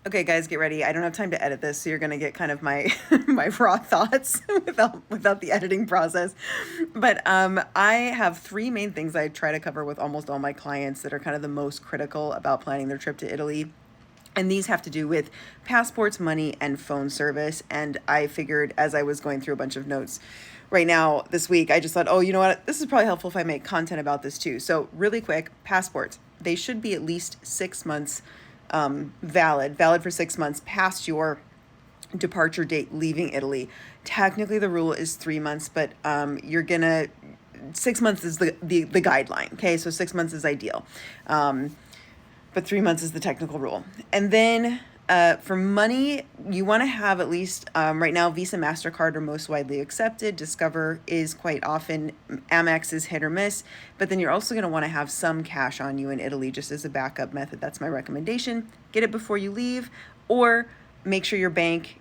Okay, guys, get ready. I don't have time to edit this, so you're gonna get kind of my my raw thoughts without the editing process. But I have three main things I try to cover with almost all my clients that are kind of the most critical about planning their trip to Italy. And these have to do with passports, money, and phone service. And I figured as I was going through a bunch of notes right now this week, I just thought, oh, you know what? This is probably helpful if I make content about this too. So, really quick, passports. They should be at least 6 months valid for 6 months past your departure date leaving Italy. Technically, the rule is 3 months, but you're gonna 6 months is the guideline. Okay, so 6 months is ideal. But 3 months is the technical rule. And then for money, you want to have at least, right now, Visa, MasterCard are most widely accepted. Discover is quite often, Amex is hit or miss. But then you're also going to want to have some cash on you in Italy just as a backup method. That's my recommendation. Get it before you leave, or make sure your bank,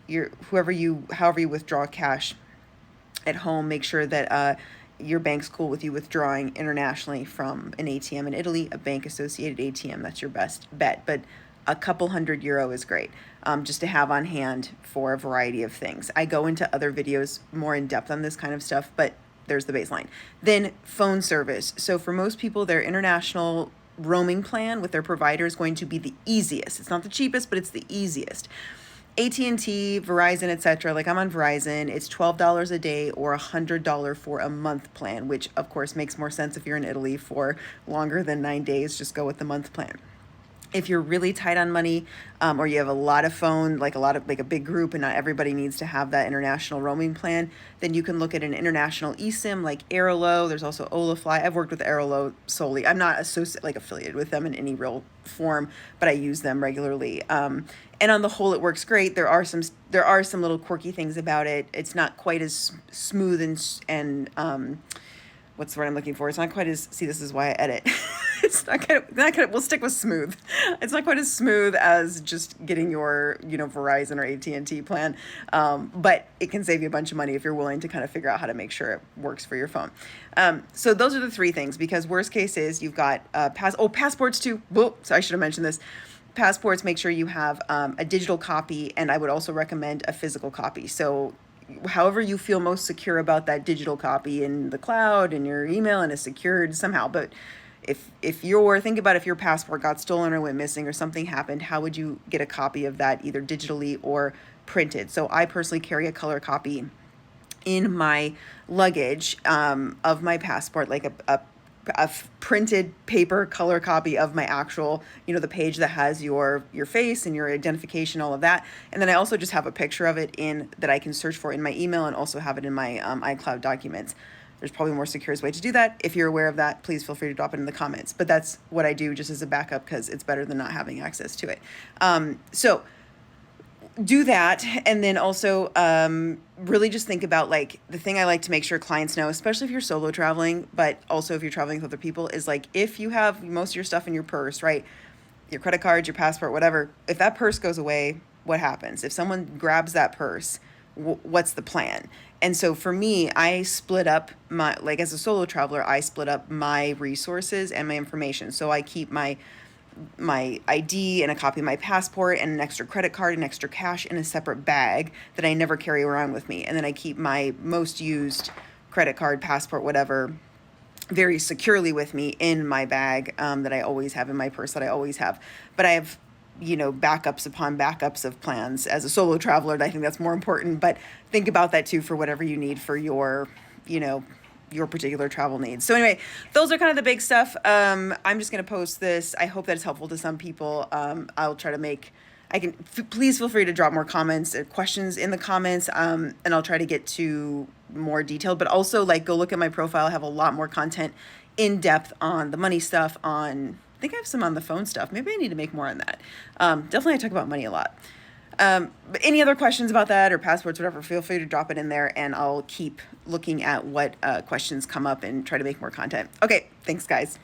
however you withdraw cash at home, make sure that your bank's cool with you withdrawing internationally from an ATM in Italy, a bank associated ATM. That's your best bet. But a couple €100 is great, just to have on hand for a variety of things. I go into other videos more in depth on this kind of stuff, but there's the baseline. Then phone service. So for most people, their international roaming plan with their provider is going to be the easiest. It's not the cheapest, but it's the easiest. AT&T, Verizon, etc. Like I'm on Verizon, it's $12 a day or $100 for a month plan, which of course makes more sense if you're in Italy for longer than 9 days. Just go with the month plan. If you're really tight on money, or you have a lot of phone, like a big group, and not everybody needs to have that international roaming plan, then you can look at an international eSIM like Airalo. There's also Olafly. I've worked with Airalo solely. I'm not affiliated with them in any real form, but I use them regularly. And on the whole, it works great. There are some little quirky things about it. It's not quite as smooth and what's the word I'm looking for? It's not quite as, see, this is why I edit. It's we'll stick with smooth. It's not quite as smooth as just getting your, Verizon or AT&T plan. But it can save you a bunch of money if you're willing to kind of figure out how to make sure it works for your phone. So those are the three things, because worst case is you've got, passports too. Whoa, so I should have mentioned this. Passports, make sure you have a digital copy, and I would also recommend a physical copy. So however you feel most secure about that digital copy in the cloud, in your email, and is secured somehow. But think about if your passport got stolen or went missing or something happened, how would you get a copy of that, either digitally or printed? So I personally carry a color copy in my luggage of my passport, like a printed paper color copy of my actual, the page that has your face and your identification, all of that. And then I also just have a picture of it that I can search for in my email, and also have it in my iCloud documents. There's probably a more secure way to do that. If you're aware of that, please feel free to drop it in the comments. But that's what I do just as a backup, because it's better than not having access to it. So do that. And then also really just think about, like, the thing I like to make sure clients know, especially if you're solo traveling, but also if you're traveling with other people, is like, if you have most of your stuff in your purse, right, your credit cards, your passport, whatever, if that purse goes away, what happens? If someone grabs that purse, what's the plan? And so for me, I split up as a solo traveler, I split up my resources and my information. So I keep my ID and a copy of my passport and an extra credit card and extra cash in a separate bag that I never carry around with me. And then I keep my most used credit card, passport, whatever, very securely with me in my bag that I always have, in my purse that I always have. But I have, backups upon backups of plans as a solo traveler. And I think that's more important. But think about that too for whatever you need for your particular travel needs. So anyway, those are kind of the big stuff. I'm just going to post this. I hope that it's helpful to some people. I'll try to please feel free to drop more comments or questions in the comments. And I'll try to get to more detail, but also, like, go look at my profile. I have a lot more content in depth on the money stuff, I think I have some on the phone stuff. Maybe I need to make more on that. Definitely I talk about money a lot. But any other questions about that or passports, whatever, feel free to drop it in there, and I'll keep looking at what questions come up and try to make more content. Okay, thanks, guys.